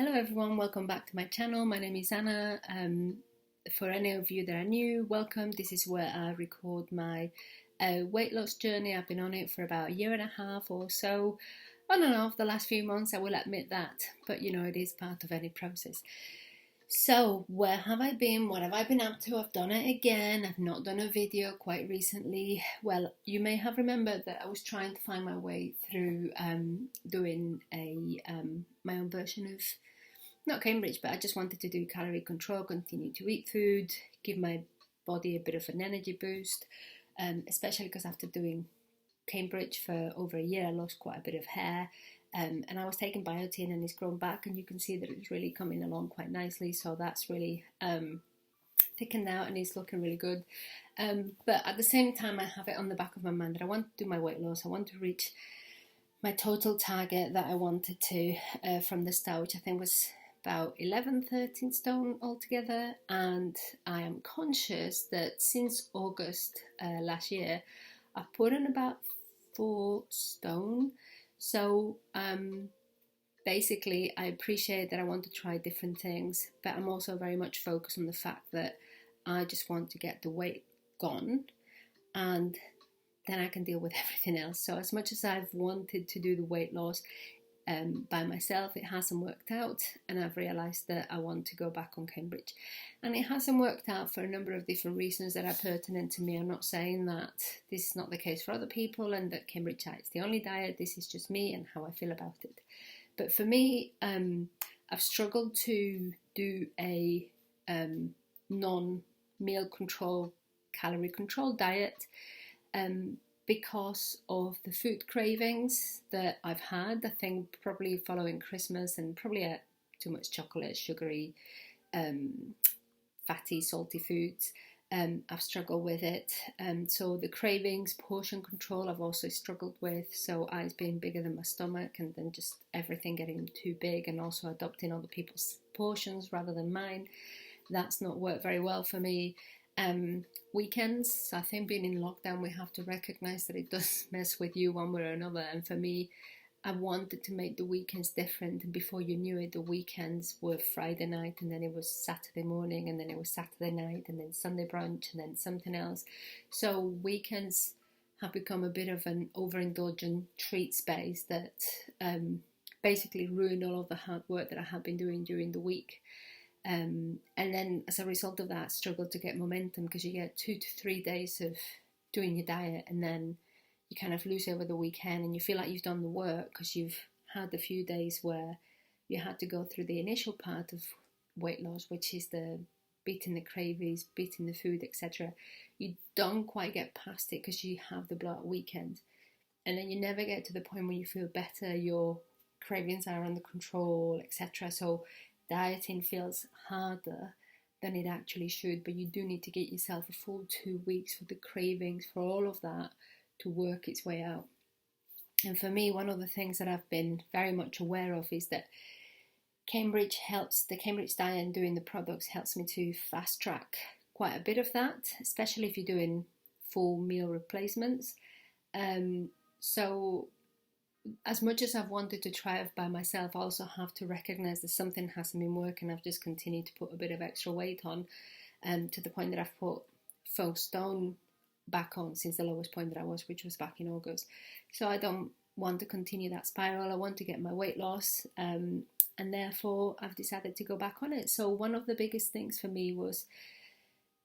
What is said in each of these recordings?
Hello everyone, welcome back to my channel. My name is Anna. For any of you that are new, welcome. This is where I record my weight loss journey. I've been on it for about a year and a half or so, on and off the last few months, I will admit that, but you know, it is part of any process. So, where have I been? What have I been up to? I've done it again. I've not done a video quite recently. Well, you may have remembered that I was trying to find my way through doing my own version of, not Cambridge, but I just wanted to do calorie control, continue to eat food, give my body a bit of an energy boost, especially because after doing Cambridge for over a year, I lost quite a bit of hair. And I was taking biotin and it's grown back, and you can see that it's really coming along quite nicely. So that's really thickened out and it's looking really good. But at the same time, I have it on the back of my mind that I want to do my weight loss. I want to reach my total target that I wanted to from the start, which I think was about 11, 13 stone altogether. And I am conscious that since August last year, I've put on about 4 stone. So basically, I appreciate that I want to try different things, but I'm also very much focused on the fact that I just want to get the weight gone, and then I can deal with everything else. So as much as I've wanted to do the weight loss by myself, it hasn't worked out, and I've realised that I want to go back on Cambridge. And it hasn't worked out for a number of different reasons that are pertinent to me. I'm not saying that this is not the case for other people and that Cambridge diet is the only diet. This is just me and how I feel about it. But for me, I've struggled to do a non-meal control, calorie control diet because of the food cravings that I've had. I think probably following Christmas and probably too much chocolate, sugary, fatty, salty foods. I've struggled with it. So the cravings, portion control, I've also struggled with. So eyes being bigger than my stomach, and then just everything getting too big, and also adopting other people's portions rather than mine. That's not worked very well for me. Weekends, I think being in lockdown, we have to recognise that it does mess with you one way or another. And for me, I wanted to make the weekends different. And before you knew it, the weekends were Friday night, and then it was Saturday morning, and then it was Saturday night, and then Sunday brunch, and then something else. So weekends have become a bit of an overindulgent treat space that basically ruined all of the hard work that I had been doing during the week. And then as a result of that, struggled to get momentum, because you get 2 to 3 days of doing your diet, and then you kind of lose over the weekend, and you feel like you've done the work because you've had a few days where you had to go through the initial part of weight loss, which is the beating the cravings, beating the food, etc. You don't quite get past it because you have the blowout weekend, and then you never get to the point where you feel better, your cravings are under control, etc. So dieting feels harder than it actually should, but you do need to get yourself a full 2 weeks for the cravings, for all of that to work its way out. And for me, one of the things that I've been very much aware of is that Cambridge helps, the Cambridge diet and doing the products helps me to fast track quite a bit of that, especially if you're doing full meal replacements. So as much as I've wanted to try it by myself, I also have to recognise that something hasn't been working. I've just continued to put a bit of extra weight on, to the point that I've put 4 stone back on since the lowest point that I was, which was back in August. So I don't want to continue that spiral. I want to get my weight loss, and therefore I've decided to go back on it. So one of the biggest things for me was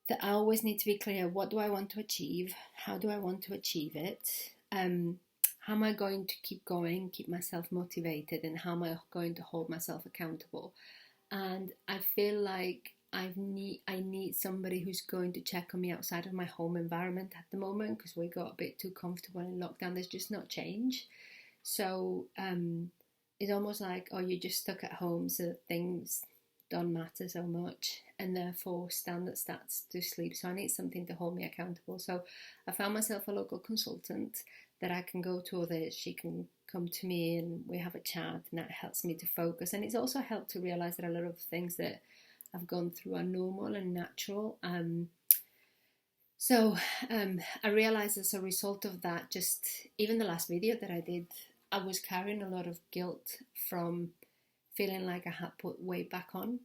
that I always need to be clear: what do I want to achieve? How do I want to achieve it? How am I going to keep going, keep myself motivated, and how am I going to hold myself accountable? And I feel like I need somebody who's going to check on me outside of my home environment at the moment, because we got a bit too comfortable in lockdown. There's just not change. So it's almost like, oh, you're just stuck at home, so things don't matter so much, and therefore standard starts to sleep. So I need something to hold me accountable. So I found myself a local consultant that I can go to, or that she can come to me and we have a chat, and that helps me to focus. And it's also helped to realise that a lot of things that I've gone through are normal and natural. So I realised as a result of that, just even the last video that I did, I was carrying a lot of guilt from feeling like I had put weight back on.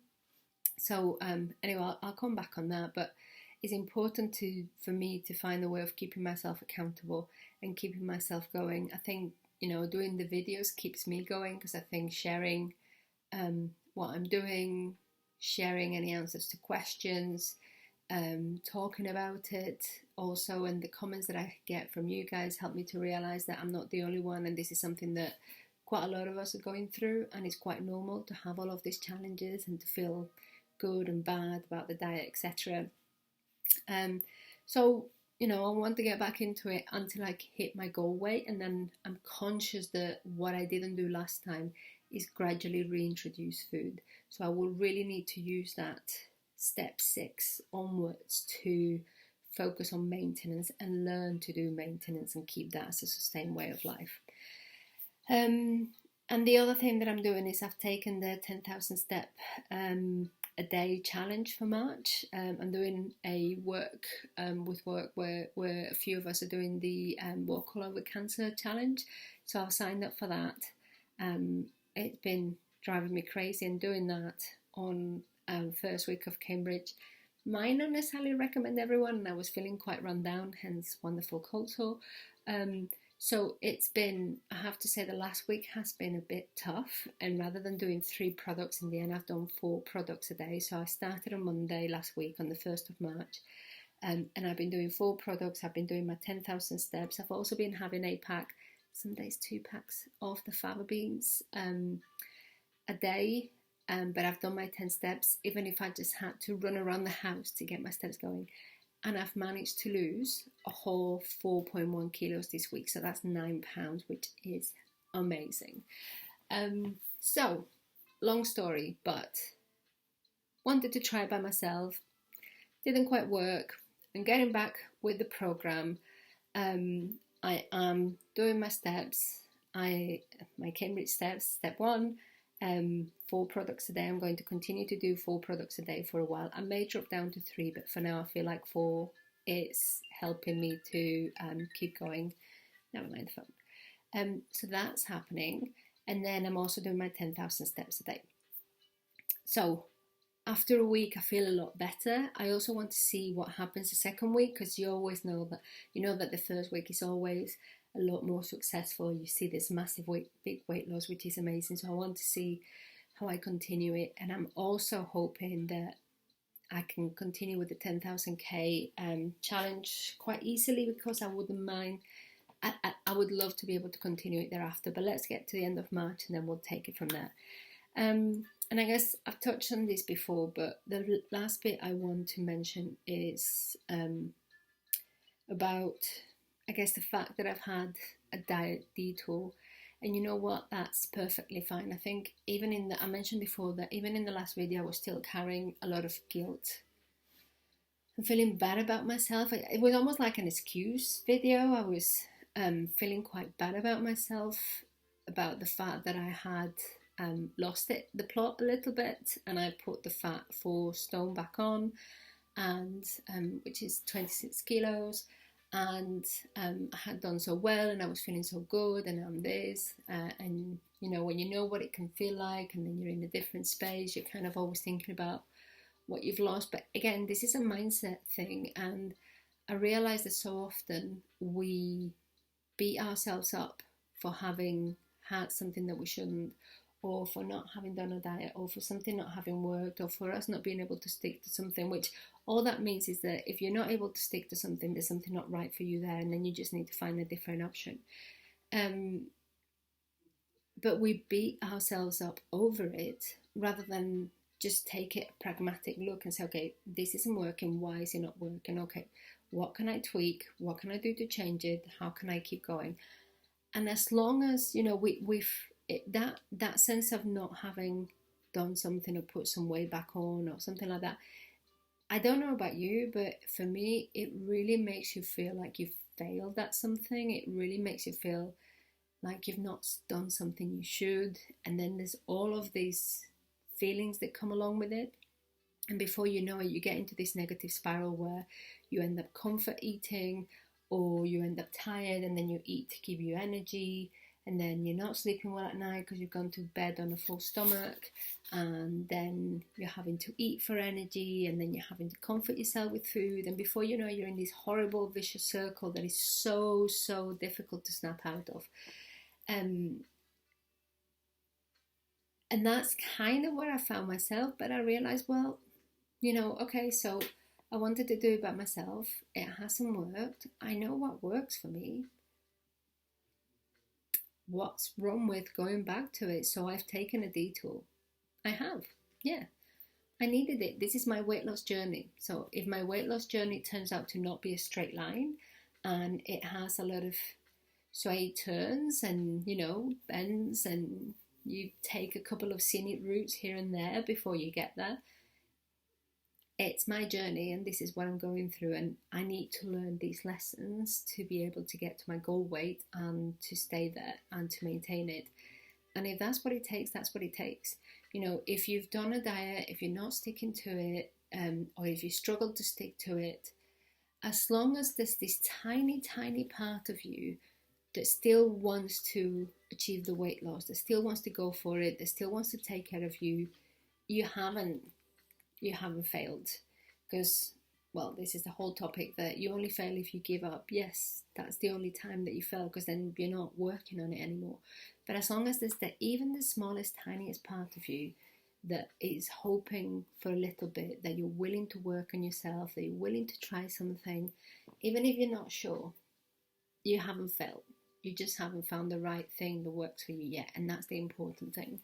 So anyway, I'll come back on that, but it's important for me to find a way of keeping myself accountable and keeping myself going. I think, doing the videos keeps me going, because I think sharing what I'm doing, sharing any answers to questions, talking about it also, and the comments that I get from you guys help me to realize that I'm not the only one, and this is something that quite a lot of us are going through, and it's quite normal to have all of these challenges and to feel good and bad about the diet, etc. So I want to get back into it until I hit my goal weight, and then I'm conscious that what I didn't do last time is gradually reintroduce food. So I will really need to use that step 6 onwards to focus on maintenance and learn to do maintenance and keep that as a sustained way of life. And the other thing that I'm doing is I've taken the 10,000 step a day challenge for March. I'm doing a work where a few of us are doing the Walk All Over Cancer challenge. So I've signed up for that. It's been driving me crazy, and doing that on first week of Cambridge might not necessarily recommend everyone, and I was feeling quite run down, hence Wonderful Culture. So it's been, I have to say, the last week has been a bit tough, and rather than doing 3 products in the end, I've done 4 products a day. So I started on Monday last week on the 1st of March, and I've been doing 4 products. I've been doing my 10,000 steps. I've also been having a pack, some days 2 packs of the fava beans a day, but I've done my 10 steps, even if I just had to run around the house to get my steps going. And I've managed to lose a whole 4.1 kilos this week. So that's 9 pounds, which is amazing. So, long story, but wanted to try it by myself. Didn't quite work. I'm getting back with the program. I am doing my steps. My Cambridge steps, step 1. 4 products a day. I'm going to continue to do 4 products a day for a while. I may drop down to 3, but for now I feel like 4 is helping me to keep going. Never mind the phone. So that's happening, and then I'm also doing my 10,000 steps a day. So after a week I feel a lot better. I also want to see what happens the second week, because you always know that the first week is always a lot more successful. You see this massive big weight loss, which is amazing. So I want to see how I continue it, and I'm also hoping that I can continue with the 10,000k challenge quite easily, because I wouldn't mind. I would love to be able to continue it thereafter, but let's get to the end of March and then we'll take it from there. And I guess I've touched on this before, but the last bit I want to mention is about, I guess, the fact that I've had a diet detour. And you know what? That's perfectly fine. I think I mentioned before that even in the last video, I was still carrying a lot of guilt. I'm feeling bad about myself. It was almost like an excuse video. I was feeling quite bad about myself, about the fact that I had lost the plot a little bit, and I put the fat 4 stone back on, and which is 26 kilos. And I had done so well, and I was feeling so good, and I'm this, and when you know what it can feel like, and then you're in a different space, you're kind of always thinking about what you've lost. But again, this is a mindset thing, and I realize that so often we beat ourselves up for having had something that we shouldn't, or for not having done a diet, or for something not having worked, or for us not being able to stick to something, which all that means is that if you're not able to stick to something, there's something not right for you there, and then you just need to find a different option. But we beat ourselves up over it rather than just take it a pragmatic look and say, okay, this isn't working. Why is it not working? Okay, what can I tweak? What can I do to change it? How can I keep going? And as long as, that sense of not having done something or put some weight back on or something like that, I don't know about you, but for me, it really makes you feel like you've failed at something. It really makes you feel like you've not done something you should. And then there's all of these feelings that come along with it. And before you know it, you get into this negative spiral where you end up comfort eating, or you end up tired and then you eat to give you energy. and then you're not sleeping well at night because you've gone to bed on a full stomach, and then you're having to eat for energy, and then you're having to comfort yourself with food, and before you know it, you're in this horrible vicious circle that is so difficult to snap out of. And that's kind of where I found myself, but I realized, well, okay, so I wanted to do it by myself. It hasn't worked. I know what works for me. What's wrong with going back to it? So I've taken a detour. I have. Yeah. I needed it. This is my weight loss journey. So if my weight loss journey turns out to not be a straight line, and it has a lot of sway turns and, bends, and you take a couple of scenic routes here and there before you get there, it's my journey, and this is what I'm going through, and I need to learn these lessons to be able to get to my goal weight and to stay there and to maintain it. And if that's what it takes, that's what it takes. If you've done a diet, if you're not sticking to it, or if you struggle to stick to it, as long as there's this tiny part of you that still wants to achieve the weight loss, that still wants to go for it, that still wants to take care of you, you haven't failed. Because, well, this is the whole topic that you only fail if you give up. Yes, that's the only time that you fail, because then you're not working on it anymore. But as long as there's even the smallest, tiniest part of you that is hoping for a little bit, that you're willing to work on yourself, that you're willing to try something, even if you're not sure, you haven't failed. You just haven't found the right thing that works for you yet, and that's the important thing.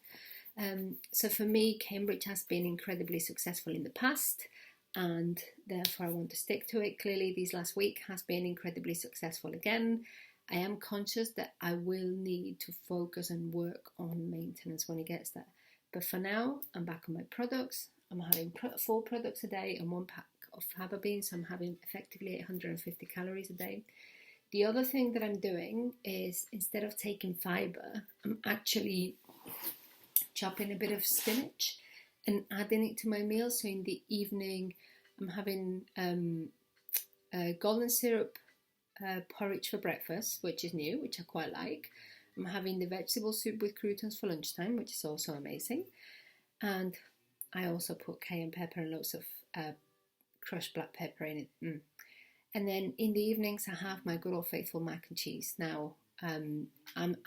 So for me, Cambridge has been incredibly successful in the past, and therefore I want to stick to it. Clearly, this last week has been incredibly successful again. I am conscious that I will need to focus and work on maintenance when it gets there. But for now, I'm back on my products. I'm having 4 products a day and 1 pack of faba beans. So I'm having effectively 850 calories a day. The other thing that I'm doing is, instead of taking fiber, I'm actually chopping a bit of spinach and adding it to my meal. So in the evening, I'm having golden syrup porridge for breakfast, which is new, which I quite like. I'm having the vegetable soup with croutons for lunchtime, which is also amazing. And I also put cayenne pepper and loads of crushed black pepper in it. And then in the evenings, I have my good old faithful mac and cheese. Now, I'm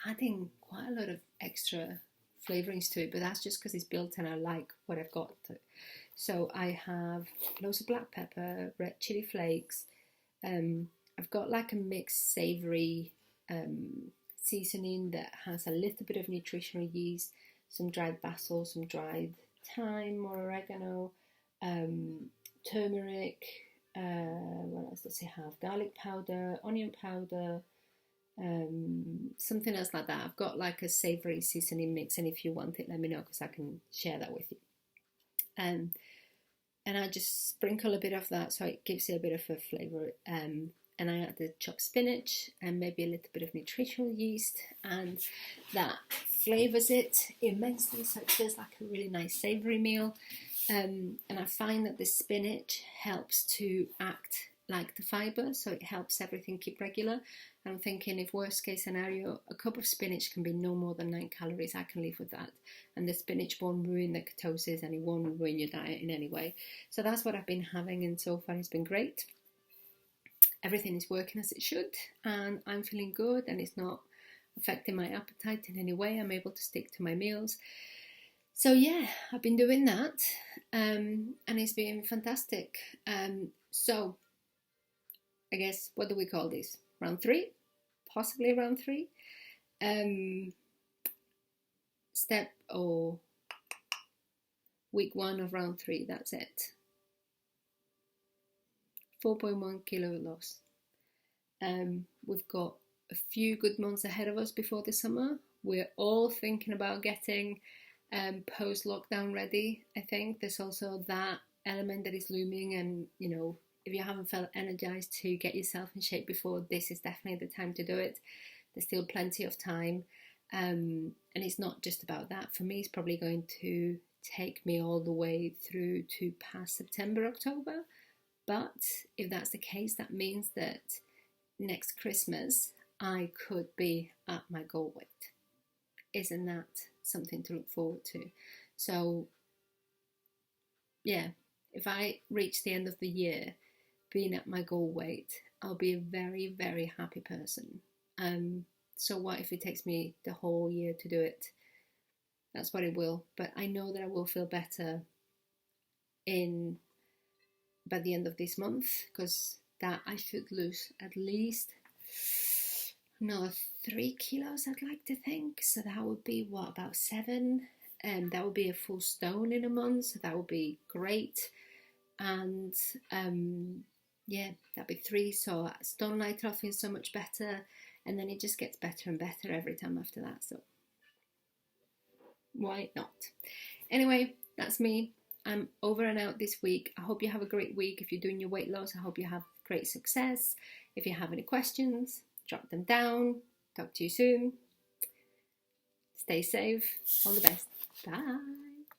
adding quite a lot of extra flavorings to it, but that's just because it's built and I like what I've got. So I have loads of black pepper, red chili flakes. I've got like a mixed savoury seasoning that has a little bit of nutritional yeast, some dried basil, some dried thyme or oregano, turmeric, what else does it have? Garlic powder, onion powder, something else like that. I've got like a savoury seasoning mix, and if you want it, let me know, because I can share that with you. And I just sprinkle a bit of that so it gives it a bit of a flavour. And I add the chopped spinach and maybe a little bit of nutritional yeast, and that flavours it immensely, so it feels like a really nice savoury meal. And I find that the spinach helps to act like the fibre, so it helps everything keep regular. I'm thinking, if worst case scenario, a cup of spinach can be no more than 9 calories, I can live with that. And the spinach won't ruin the ketosis, and it won't ruin your diet in any way. So that's what I've been having, and so far it's been great. Everything is working as it should, and I'm feeling good, and it's not affecting my appetite in any way. I'm able to stick to my meals. So yeah, I've been doing that, and it's been fantastic. So I guess, what do we call this? Round 3? Possibly round 3. Step or week 1 of round 3, that's it. 4.1 kilo loss. We've got a few good months ahead of us before the summer. We're all thinking about getting post-lockdown ready. I think there's also that element that is looming, and if you haven't felt energized to get yourself in shape before, this is definitely the time to do it. There's still plenty of time, and it's not just about that. For me, it's probably going to take me all the way through to past September, October. But if that's the case, that means that next Christmas I could be at my goal weight. Isn't that something to look forward to? So yeah, if I reach the end of the year being at my goal weight, I'll be a very, very happy person. So what if it takes me the whole year to do it? That's what it will. But I know that I will feel better by the end of this month, because that I should lose at least another 3 kilos, I'd like to think. So that would be what, about 7? And that would be a full stone in a month. So that would be great. And yeah, that'd be 3. So stone night off feels so much better. And then it just gets better and better every time after that. So why not? Anyway, that's me. I'm over and out this week. I hope you have a great week. If you're doing your weight loss, I hope you have great success. If you have any questions, drop them down. Talk to you soon. Stay safe. All the best. Bye.